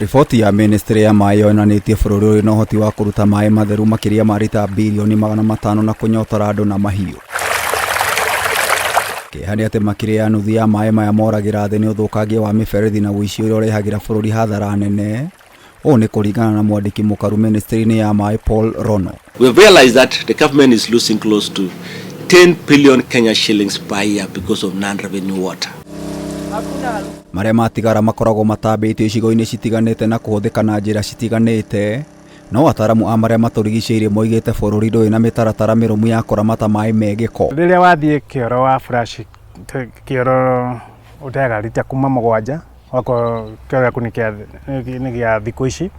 Riboti ya ministry ya maaĩ yonanĩtie bũrũri ũrĩ na ũhoti wa kũruta maaĩ matheru makiria ma rita bilioni 500 na kũnyotora andũ na mahiũ. Kĩeha atĩ makiria ya nuthu ya maaĩ maya moragĩra thĩ nĩ ũthũkangia wa mĩberethi na ũici ũrĩa ũrehagĩra bũrũri hathara nene. Ũũ nĩ kũringana na mwandĩki mũkaru ministry-inĩ ya maaĩ Paul Rono. We realize that the government is losing close to 10 billion Kenya shillings per year because of non-revenue water. Marĩa matigara makoragwo matambĩtio icigo-inĩ citiganĩte na kũhũthĩka na njĩra citiganĩte. No ataramu a marĩa maturigiciirie moigite bũrũri ndũrĩ na mĩtaratara mĩrũmu ya kũramata maaĩ me gĩko. Rĩrĩa wathiĩ kĩoro wa flash kĩoro ũteaga rita kuma 7 wako kĩoro gĩaku nĩ gĩa thikũ ici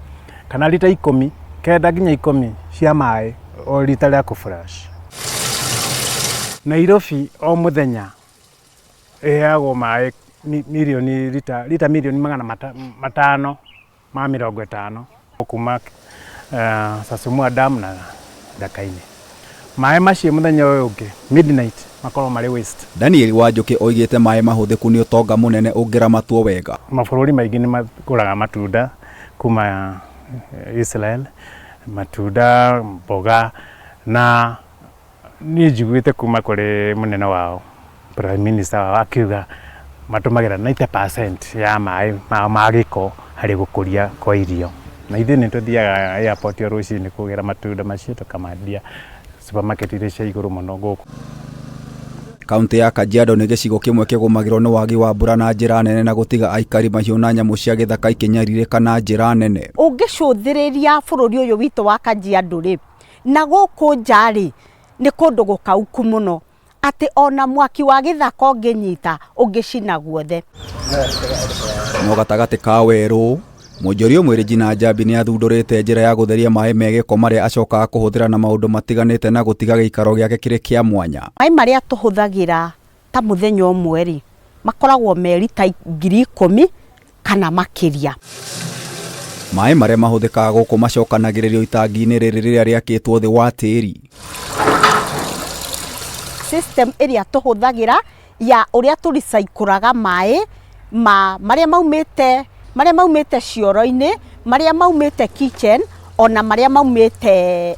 kana rita 10 kenda nginya 10 cia maaĩ o rita rĩa flash. Nairobi o mũthenya ĩheagwo maaĩ milioni rita milioni 500 ma 50 kuma Sasumua dam na Dakaine. Maaĩ macio mũthenya ũyũ ũngĩ midnight makorwo marĩ waste. Daniel Wanjũkĩ oigĩte maaĩ mahũthĩku nĩ ũtonga mũnene ũngĩramatwo wega. Mabũrũri maingĩ nĩ magũraga matunda kuma Israel, matunda, mboga na niĩ njiguĩte kuma kũrĩ mũnene wao Prime Minister wao akiuga matũmagĩra 90% ya maaĩ ma gĩko harĩ gũkũria kwa irio. Na ithuĩ nĩ tũthiaga airport o rũcinĩ kũgĩra matunda macio tũkamendia supermarket iria cia igũrũ mũno gũkũ. Kaunti ya Kajiado nĩ gĩcigo kĩmwe kĩgũmagĩrwo nĩ wagi wa mbura na njĩra nene na gũtiga aikari mahiũ na nyamũ cia gĩthaka ikĩnyarirĩka na njĩra nene. Ũngĩcũthĩrĩria bũrũri ũyũ witũ wa Kajiado rĩ, na gũkũ nja rĩ, nĩ kũndũ gũkauku mũno atĩ ona mwaki wa gĩthaka ũngĩnyita ũngĩcina guothe. No gatagatĩ ka werũ Mwonjoria ũmwe Regina Njambi nĩ athundũrĩte njĩra ya gũtheria maaĩ me gĩko marĩa acokaga kũhũthĩra na maũndũ matiganĩte na gũtiga gĩikaro gĩake kĩrĩ kĩa mwanya. Maaĩ marĩa tũhũthagĩra ta mũthenya ũmwe rĩ makoragwo me rita 10,000 kana makiria. Maaĩ marĩa mahũthĩkaga gũkũ macokanagĩrĩrio itangi-inĩ rĩrĩ rĩrĩa rĩakĩtwo thĩ wa tĩri. System ĩrĩa tũhũthagĩra ya ũrĩa tũricaikũraga maaĩ marĩa maumĩte cioro-inĩ, marĩa maumĩte kitchen, ona marĩa maumĩte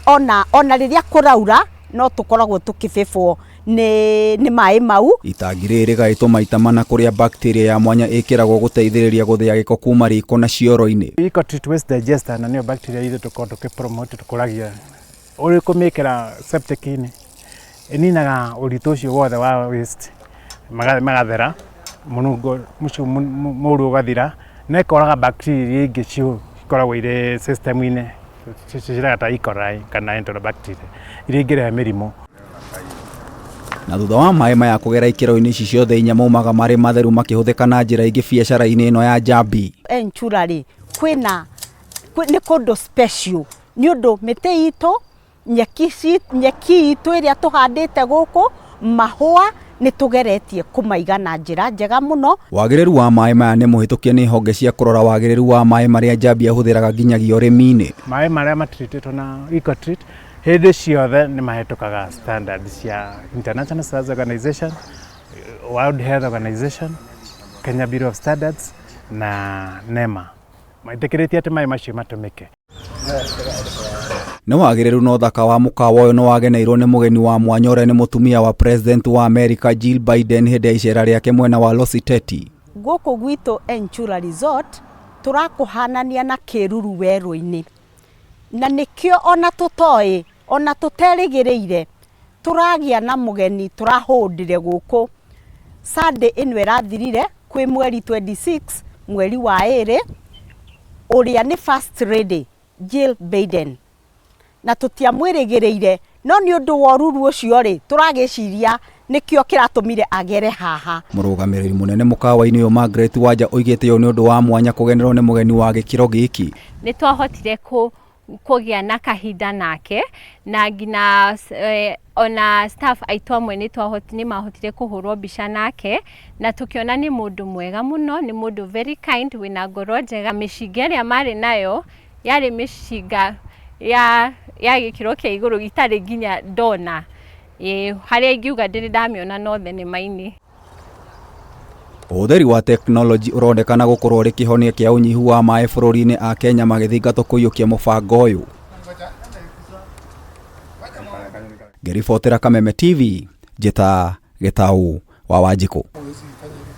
ona rĩrĩa kũraura no tũkoragwo tũkĩbĩbwo nĩ maaĩ mau. Itangi rĩrĩ rĩgaĩtwo maita mana kũrĩa bacteria ya mwanya ĩkĩragwo gũteithĩrĩria gũthĩa gĩko kuma riko na cioro-inĩ. Iko treat waste digester na nĩyo bacteria ithuĩ tũkoragwo tũkĩpromote tũkũragia. Ũrĩ kũmĩkĩra septic-inĩ ĩninaga ũritũ ũcio wothe wa waste magathera mũnungo mũcio mũru ũgathira na ĩkoraga bacteria ingĩ cikoragwo irĩ system-inĩ ciraga ta E. coli kana enterobacteria iria ingĩrehe mĩrimũ. Na thutha wa maaĩ maya kũgera ikĩro-inĩ ici ciothe 4 maumaga marĩ matheru makĩhũthĩka na njĩra ingĩ biacara-inĩ ĩno ya Njambi. Njira rĩ nĩ kũndũ special nĩ ũndũ mĩtĩ itũ nyeki itũ ĩrĩa tũhandĩte gũkũ mahũa nĩ tũgeretie kũmaiga na njĩra njega mũno. Wagĩrĩru wa maaĩ maya nĩ mũhĩtũkie nĩ honge cia kũrora wagĩrĩru wa maaĩ marĩa Njambi ahũthĩraga nginyagia ũrĩmi-inĩ. Maaĩ marĩa matreatĩtwo na EcoTreat hĩndĩ ciothe nĩ mahĩtũkaga standards cia International Standards Organization, World Health Organization, Kenya Bureau of Standards na NEMA. Maitĩkĩrĩtie atĩ maaĩ macio matũmĩke. Nĩ wagĩrĩru na ũthaka wa mũkawa ũyũ nĩ wageneirwo nĩ mũgeni wa mwanya ũrĩa nĩ mũtumia wa president wa America Jill Biden hĩndĩ ya icera rĩake mwena wa Lositeti. Gũkũ gwitũ Enchura Resort tũrakũhanania na kĩruru werũ-inĩ. Na nĩkĩo ona tũtoĩ ona tũterĩgĩrĩire tũragĩa na mũgeni tũrahũndire gũkũ. Sunday ĩno ĩrathirire kwĩ mweri 26 mweri wa 2 ũrĩa nĩ first lady Jill Biden. Na tũtiamwĩrĩgĩrĩire no nĩ ũndũ wa ũruru ũcio rĩ tũragĩciria nĩkĩo kĩratũmire agere haha. Mũrũgamĩrĩri mũnene mũkawa-inĩ ũyũ Margaret Wanja oigĩte ũyũ nĩ ũndũ wa mwanya kũgenerwo nĩ mũgeni wa gĩkĩro gĩkĩ. Nĩ twahotire kũgĩa na kahinda nake na ngina ona staff aitũ amwe nĩ mahotire kũhũrwo mbica nake na tũkĩona nĩ mũndũ mwega mũno, nĩ mũndũ very kind wĩna ngoro njega. Mĩcinga ĩrĩa marĩ nayo yarĩ mĩcinga ya gĩkĩro kĩa igũrũ itarĩ nginya ndona harĩa ingiuga ndĩrĩ ndamĩona no thenema-inĩ. Ũhũthĩri wa teknoloji ũronekana gũkorwo rĩ kĩhonia kĩa ũnyihu wa maaĩ bũrũri-inĩ Akenya magĩthingatwo kũiyũkia mũbango ũyũ. Ngĩribotera Kameme TV, njĩta Gĩtaũ wa Wanjikũ.